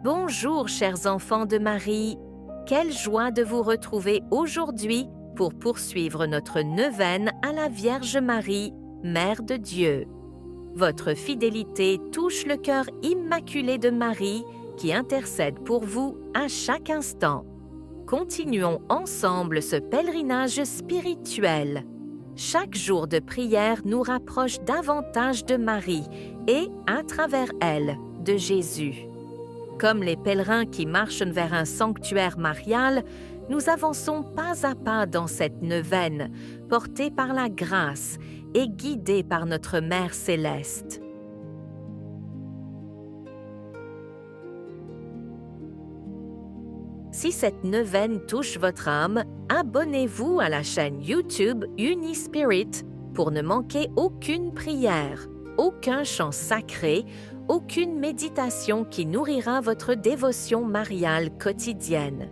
Bonjour chers enfants de Marie, quelle joie de vous retrouver aujourd'hui pour poursuivre notre neuvaine à la Vierge Marie, Mère de Dieu. Votre fidélité touche le cœur immaculé de Marie qui intercède pour vous à chaque instant. Continuons ensemble ce pèlerinage spirituel. Chaque jour de prière nous rapproche davantage de Marie et, à travers elle, de Jésus. Comme les pèlerins qui marchent vers un sanctuaire marial, nous avançons pas à pas dans cette neuvaine, portés par la grâce et guidés par notre Mère céleste. Si cette neuvaine touche votre âme, abonnez-vous à la chaîne YouTube Unispirit pour ne manquer aucune prière, aucun chant sacré, aucune méditation qui nourrira votre dévotion mariale quotidienne.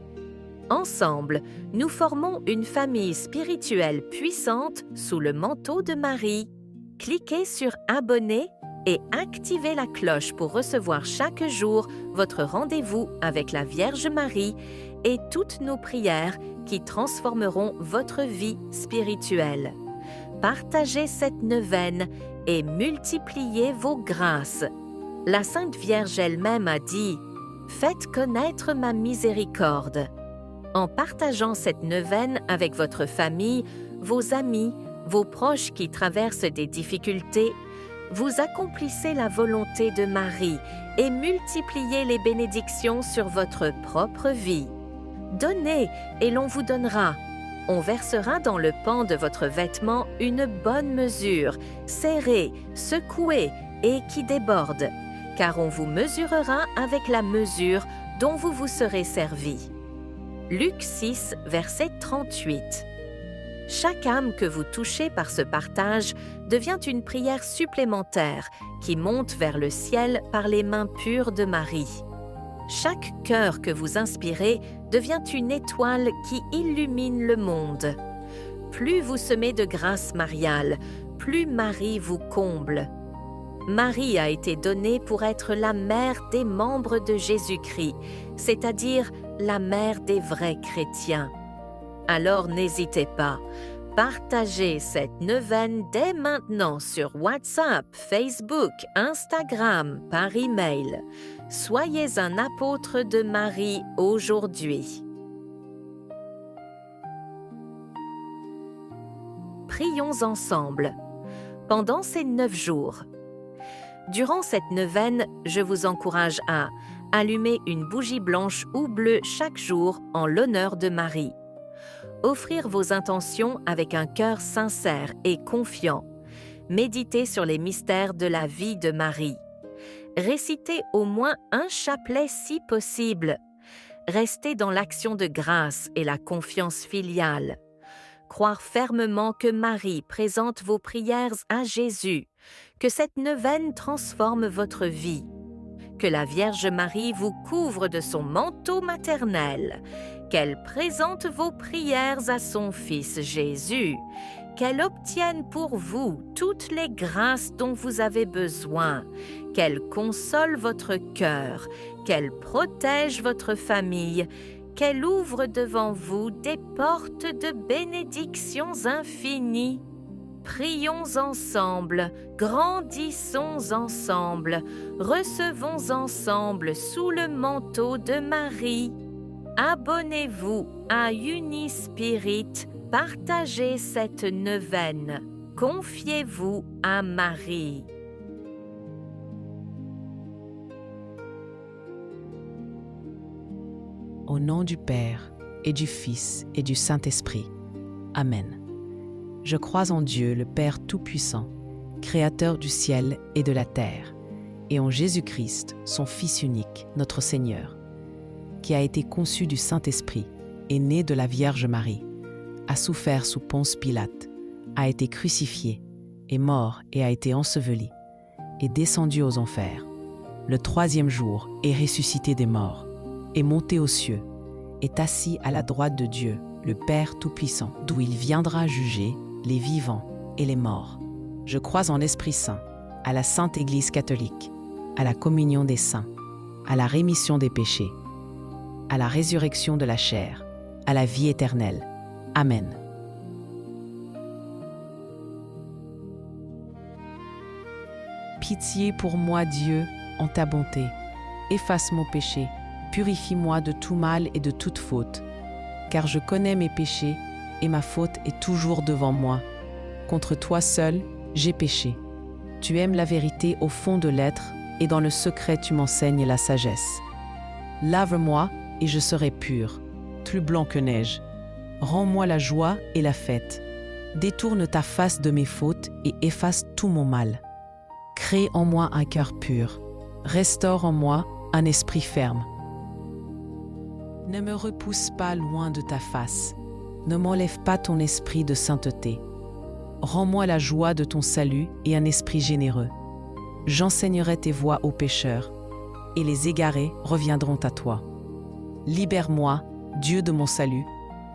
Ensemble, nous formons une famille spirituelle puissante sous le manteau de Marie. Cliquez sur Abonner et activez la cloche pour recevoir chaque jour votre rendez-vous avec la Vierge Marie et toutes nos prières qui transformeront votre vie spirituelle. Partagez cette neuvaine et multipliez vos grâces. La Sainte Vierge elle-même a dit « Faites connaître ma miséricorde ». En partageant cette neuvaine avec votre famille, vos amis, vos proches qui traversent des difficultés, vous accomplissez la volonté de Marie et multipliez les bénédictions sur votre propre vie. Donnez et l'on vous donnera. On versera dans le pan de votre vêtement une bonne mesure, serrée, secouée et qui déborde, car on vous mesurera avec la mesure dont vous vous serez servi. Luc 6, verset 38. Chaque âme que vous touchez par ce partage devient une prière supplémentaire qui monte vers le ciel par les mains pures de Marie. Chaque cœur que vous inspirez devient une étoile qui illumine le monde. Plus vous semez de grâce mariale, plus Marie vous comble. Marie a été donnée pour être la mère des membres de Jésus-Christ, c'est-à-dire la mère des vrais chrétiens. Alors n'hésitez pas, partagez cette neuvaine dès maintenant sur WhatsApp, Facebook, Instagram, par email. Soyez un apôtre de Marie aujourd'hui. Prions ensemble. Pendant ces 9 jours, durant cette neuvaine, je vous encourage à allumer une bougie blanche ou bleue chaque jour en l'honneur de Marie. Offrir vos intentions avec un cœur sincère et confiant. Méditer sur les mystères de la vie de Marie. Réciter au moins un chapelet si possible. Rester dans l'action de grâce et la confiance filiale. Croire fermement que Marie présente vos prières à Jésus, que cette neuvaine transforme votre vie, que la Vierge Marie vous couvre de son manteau maternel, qu'elle présente vos prières à son Fils Jésus, qu'elle obtienne pour vous toutes les grâces dont vous avez besoin, qu'elle console votre cœur, qu'elle protège votre famille, qu'elle ouvre devant vous des portes de bénédictions infinies. Prions ensemble, grandissons ensemble, recevons ensemble sous le manteau de Marie. Abonnez-vous à Unispirit, partagez cette neuvaine, confiez-vous à Marie. Au nom du Père, et du Fils, et du Saint-Esprit. Amen. Je crois en Dieu, le Père Tout-Puissant, Créateur du ciel et de la terre, et en Jésus-Christ, son Fils unique, notre Seigneur, qui a été conçu du Saint-Esprit, est né de la Vierge Marie, a souffert sous Ponce Pilate, a été crucifié, est mort et a été enseveli, est descendu aux enfers. Le 3e jour est ressuscité des morts, est monté aux cieux, est assis à la droite de Dieu, le Père Tout-Puissant, d'où il viendra juger les vivants et les morts. Je crois en l'Esprit Saint, à la Sainte Église catholique, à la communion des saints, à la rémission des péchés, à la résurrection de la chair, à la vie éternelle. Amen. Pitié pour moi, Dieu, en ta bonté. Efface mon péché, purifie-moi de tout mal et de toute faute, car je connais mes péchés et ma faute est toujours devant moi. Contre toi seul, j'ai péché. Tu aimes la vérité au fond de l'être et dans le secret tu m'enseignes la sagesse. Lave-moi et je serai pur, plus blanc que neige. Rends-moi la joie et la fête. Détourne ta face de mes fautes et efface tout mon mal. Crée en moi un cœur pur. Restaure en moi un esprit ferme. Ne me repousse pas loin de ta face. Ne m'enlève pas ton esprit de sainteté. Rends-moi la joie de ton salut et un esprit généreux. J'enseignerai tes voies aux pécheurs, et les égarés reviendront à toi. Libère-moi, Dieu de mon salut,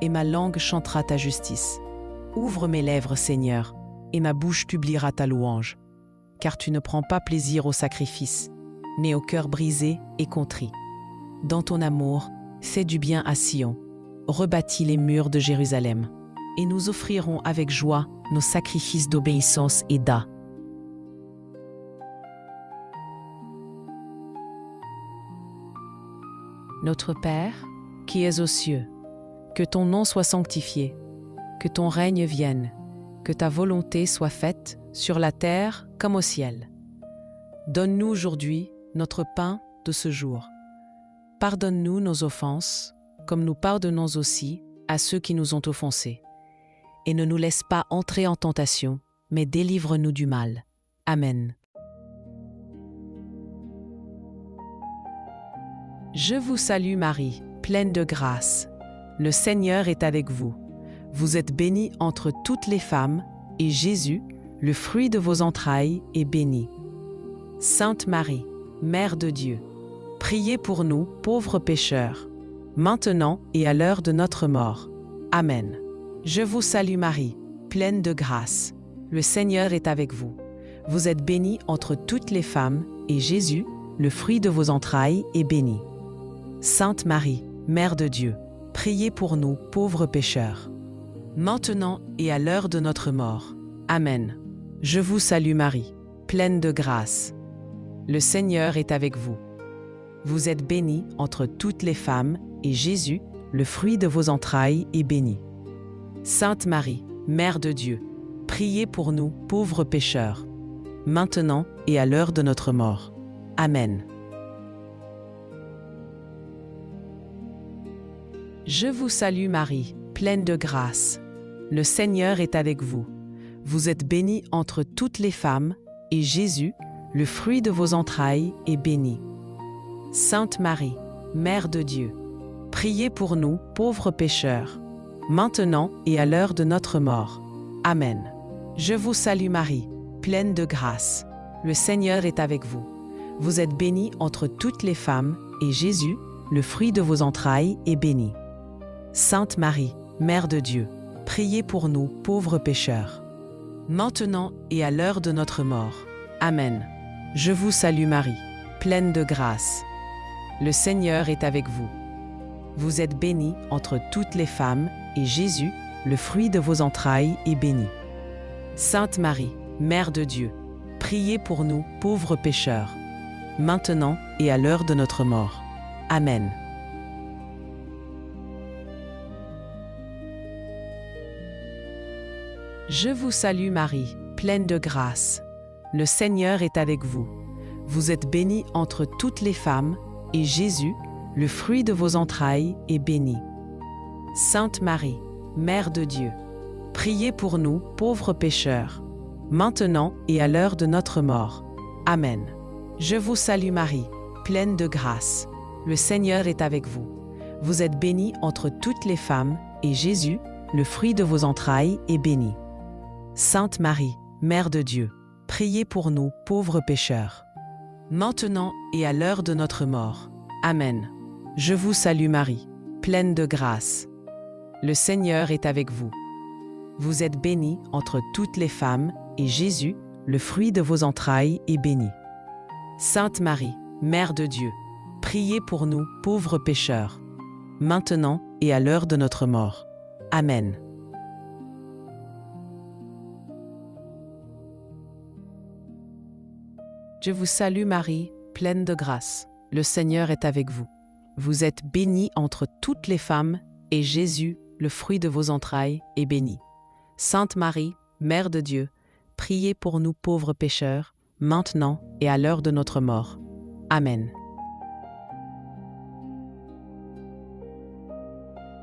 et ma langue chantera ta justice. Ouvre mes lèvres, Seigneur, et ma bouche publiera ta louange. Car tu ne prends pas plaisir au sacrifice, mais au cœur brisé et contrit. Dans ton amour, fais du bien à Sion, rebâtis les murs de Jérusalem, et nous offrirons avec joie nos sacrifices d'obéissance et d'A. Notre Père, qui es aux cieux, que ton nom soit sanctifié, que ton règne vienne, que ta volonté soit faite sur la terre comme au ciel. Donne-nous aujourd'hui notre pain de ce jour. Pardonne-nous nos offenses, comme nous pardonnons aussi à ceux qui nous ont offensés. Et ne nous laisse pas entrer en tentation, mais délivre-nous du mal. Amen. Je vous salue Marie, pleine de grâce. Le Seigneur est avec vous. Vous êtes bénie entre toutes les femmes, et Jésus, le fruit de vos entrailles, est béni. Sainte Marie, Mère de Dieu, priez pour nous, pauvres pécheurs, maintenant et à l'heure de notre mort. Amen. Je vous salue Marie, pleine de grâce. Le Seigneur est avec vous. Vous êtes bénie entre toutes les femmes, et Jésus, le fruit de vos entrailles, est béni. Sainte Marie, Mère de Dieu, priez pour nous, pauvres pécheurs, maintenant et à l'heure de notre mort. Amen. Je vous salue Marie, pleine de grâce. Le Seigneur est avec vous. Vous êtes bénie entre toutes les femmes, et Jésus, le fruit de vos entrailles, est béni. Sainte Marie, Mère de Dieu, priez pour nous, pauvres pécheurs, maintenant et à l'heure de notre mort. Amen. Je vous salue Marie, pleine de grâce. Le Seigneur est avec vous. Vous êtes bénie entre toutes les femmes, et Jésus, le fruit de vos entrailles, est béni. Sainte Marie, Mère de Dieu, priez pour nous, pauvres pécheurs, maintenant et à l'heure de notre mort. Amen. Je vous salue Marie, pleine de grâce. Le Seigneur est avec vous. Vous êtes bénie entre toutes les femmes, et Jésus, le fruit de vos entrailles, est béni. Sainte Marie, Mère de Dieu, priez pour nous, pauvres pécheurs, maintenant et à l'heure de notre mort. Amen. Je vous salue Marie, pleine de grâce. Le Seigneur est avec vous. Vous êtes bénie entre toutes les femmes, et Jésus, le fruit de vos entrailles, est béni. Sainte Marie, Mère de Dieu, priez pour nous, pauvres pécheurs, maintenant et à l'heure de notre mort. Amen. Je vous salue Marie, pleine de grâce. Le Seigneur est avec vous. Vous êtes bénie entre toutes les femmes, et Jésus, le fruit de vos entrailles, est béni. Sainte Marie, Mère de Dieu, priez pour nous, pauvres pécheurs, maintenant et à l'heure de notre mort. Amen. Je vous salue Marie, pleine de grâce. Le Seigneur est avec vous. Vous êtes bénie entre toutes les femmes, et Jésus, le fruit de vos entrailles, est béni. Sainte Marie, Mère de Dieu, priez pour nous, pauvres pécheurs, maintenant et à l'heure de notre mort. Amen. Je vous salue Marie, pleine de grâce. Le Seigneur est avec vous. Vous êtes bénie entre toutes les femmes, et Jésus, le fruit de vos entrailles, est béni. Sainte Marie, Mère de Dieu, priez pour nous, pauvres pécheurs, maintenant et à l'heure de notre mort. Amen. Je vous salue Marie, pleine de grâce. Le Seigneur est avec vous. Vous êtes bénie entre toutes les femmes, et Jésus, le fruit de vos entrailles, est béni. Sainte Marie, Mère de Dieu, priez pour nous pauvres pécheurs, maintenant et à l'heure de notre mort. Amen.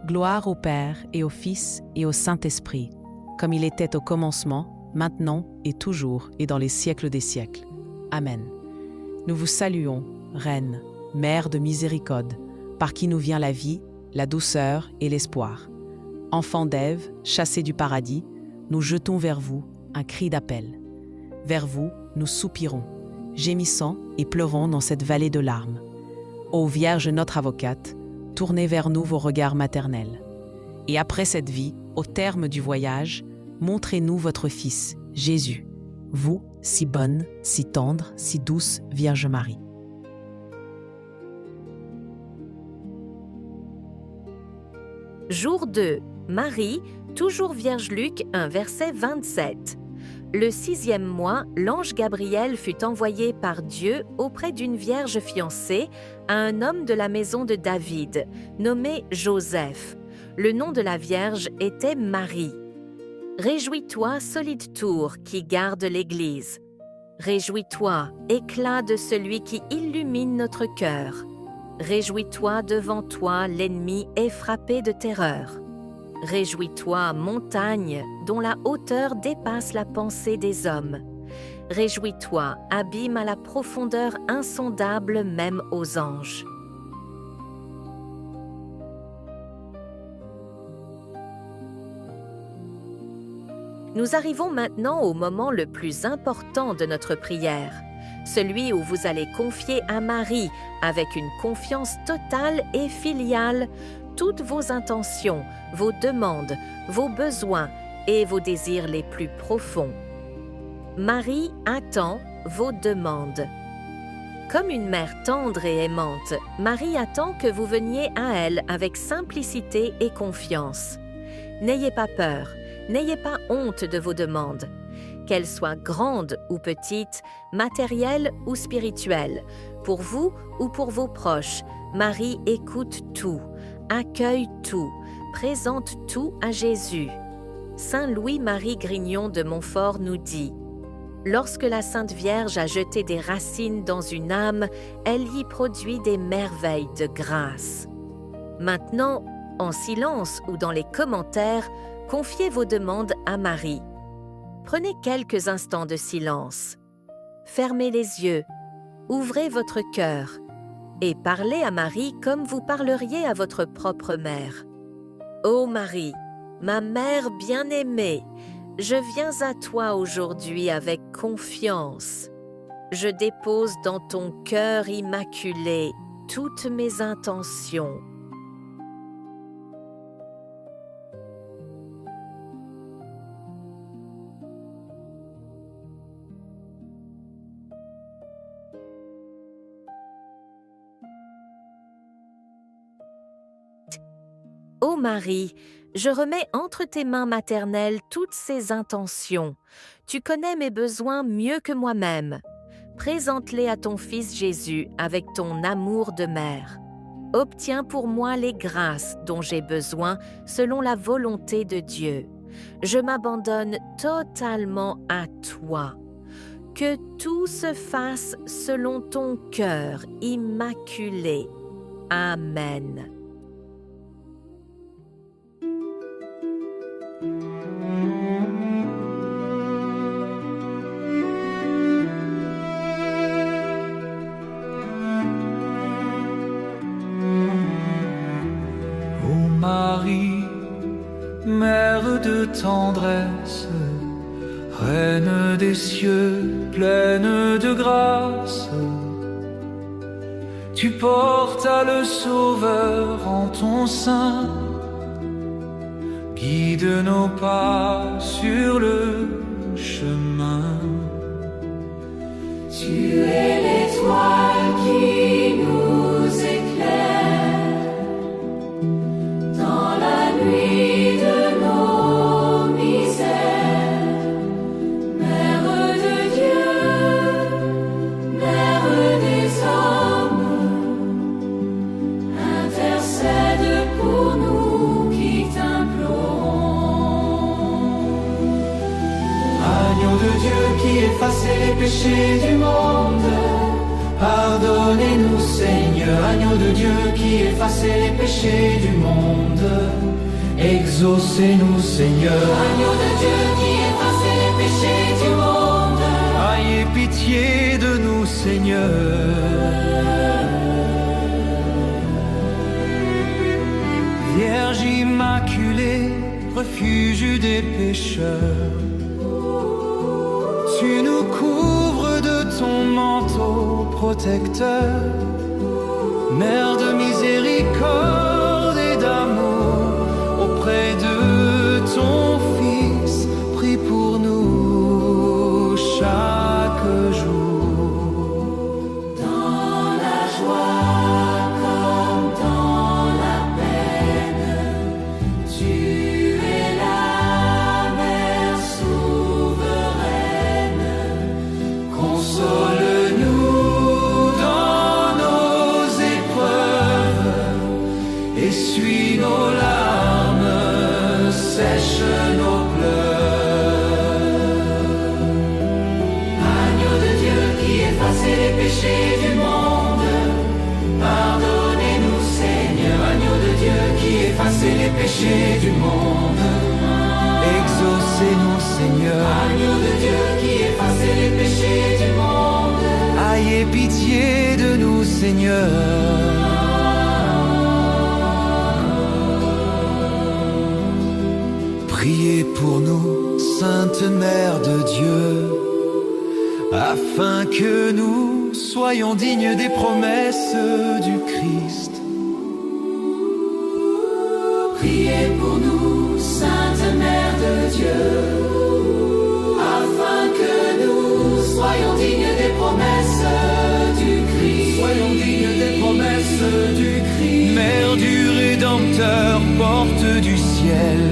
Gloire au Père et au Fils et au Saint-Esprit, comme il était au commencement, maintenant et toujours et dans les siècles des siècles. Amen. Nous vous saluons, Reine, Mère de miséricorde, par qui nous vient la vie, la douceur et l'espoir. Enfants d'Ève, chassés du paradis, nous jetons vers vous un cri d'appel. Vers vous, nous soupirons, gémissant et pleurons dans cette vallée de larmes. Ô Vierge notre avocate, tournez vers nous vos regards maternels. Et après cette vie, au terme du voyage, montrez-nous votre Fils, Jésus, vous, si bonne, si tendre, si douce Vierge Marie. Jour 2. Marie, toujours Vierge Luc 1, verset 27. Le 6e mois, l'ange Gabriel fut envoyé par Dieu auprès d'une vierge fiancée à un homme de la maison de David, nommé Joseph. Le nom de la vierge était Marie. Réjouis-toi, solide tour qui garde l'Église. Réjouis-toi, éclat de celui qui illumine notre cœur. Réjouis-toi, devant toi, l'ennemi est frappé de terreur. Réjouis-toi, montagne, dont la hauteur dépasse la pensée des hommes. Réjouis-toi, abîme à la profondeur insondable même aux anges. Nous arrivons maintenant au moment le plus important de notre prière, celui où vous allez confier à Marie, avec une confiance totale et filiale, toutes vos intentions, vos demandes, vos besoins et vos désirs les plus profonds. Marie attend vos demandes. Comme une mère tendre et aimante, Marie attend que vous veniez à elle avec simplicité et confiance. N'ayez pas peur, n'ayez pas honte de vos demandes. Qu'elles soient grandes ou petites, matérielles ou spirituelles, pour vous ou pour vos proches, Marie écoute tout, accueille tout, présente tout à Jésus. Saint Louis-Marie Grignon de Montfort nous dit « Lorsque la Sainte Vierge a jeté des racines dans une âme, elle y produit des merveilles de grâce. » Maintenant, en silence ou dans les commentaires, confiez vos demandes à Marie. Prenez quelques instants de silence. Fermez les yeux, ouvrez votre cœur et parlez à Marie comme vous parleriez à votre propre mère. Ô Marie, ma mère bien-aimée, je viens à toi aujourd'hui avec confiance. Je dépose dans ton cœur immaculé toutes mes intentions. Ô Marie, je remets entre tes mains maternelles toutes ces intentions. Tu connais mes besoins mieux que moi-même. Présente-les à ton Fils Jésus avec ton amour de mère. Obtiens pour moi les grâces dont j'ai besoin selon la volonté de Dieu. Je m'abandonne totalement à toi. Que tout se fasse selon ton cœur immaculé. Amen. Marie, mère de tendresse, reine des cieux, pleine de grâce, tu portes à le Sauveur en ton sein, guide nos pas sur le chemin. Tu es l'étoile qui nous du monde. Pardonnez-nous, Seigneur, agneau de Dieu qui effacez les péchés du monde. Exaucez-nous, Seigneur, Agneau de Dieu qui effacez les péchés du monde. ayez pitié de nous, Seigneur. Vierge immaculée, refuge des pécheurs, tu nous couvres de ton manteau protecteur. Mère de miséricorde et d'amour, auprès de ton Fils, prie pour nous chaque jour. Dans la joie comme dans la peine, tu es la mère souveraine. Console-nous dans nos épreuves, essuie nos larmes, sèche nos pleurs. Agneau de Dieu qui effacez les péchés du monde. Pardonnez-nous, Seigneur, agneau de Dieu qui effacez les péchés du monde. Exaucez-nous, Seigneur, Agneau de Dieu qui effacez les péchés du monde. ayez pitié de nous, Seigneur. Priez pour nous, Sainte Mère de Dieu, afin que nous soyons dignes des promesses du Christ. Priez pour nous, Sainte Mère de Dieu, afin que nous soyons dignes des promesses du Christ. Soyons dignes des promesses du Christ. Mère du Rédempteur, porte du ciel,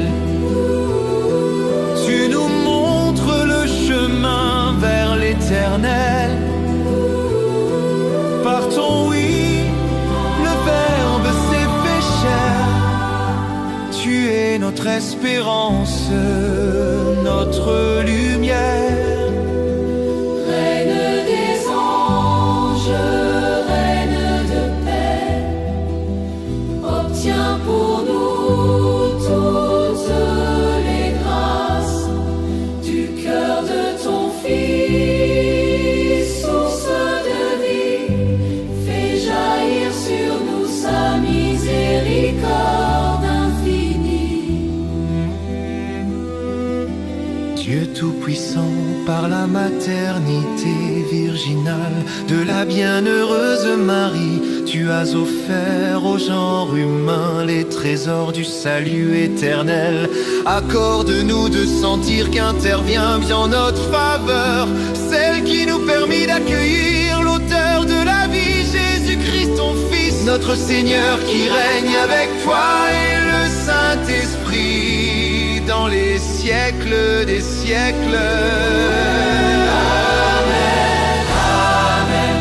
tu nous montres le chemin vers l'éternel. Par ton oui, le Verbe s'est fait chair. Tu es notre espérance, notre lumière. Reine des anges, reine de paix, obtiens pour nous toutes les grâces du cœur de ton Fils, source de vie. Fais jaillir sur nous sa miséricorde infinie. Dieu Tout-Puissant, par la maternité virginale de la bienheureuse Marie, tu as offert au genre humain les trésors du salut éternel. Accorde-nous de sentir qu'intervient bien notre faveur, celle qui nous permet d'accueillir l'auteur de la vie, Jésus-Christ ton Fils, notre Seigneur qui règne avec toi et le Saint-Esprit dans les siècles des siècles. Amen, Amen,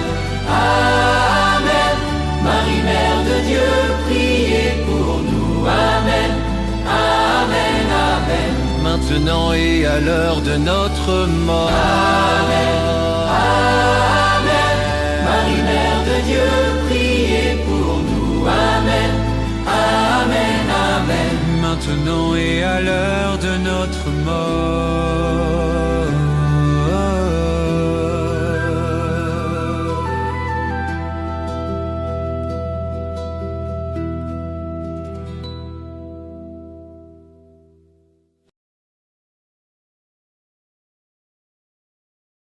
Amen. Marie, Mère de Dieu, priez pour nous. Amen, Amen, Amen. Maintenant et à l'heure de notre mort. Amen, Amen. Marie, Mère de Dieu, priez pour nous. Amen, Amen, Amen. Maintenant et à l'heure de notre mort.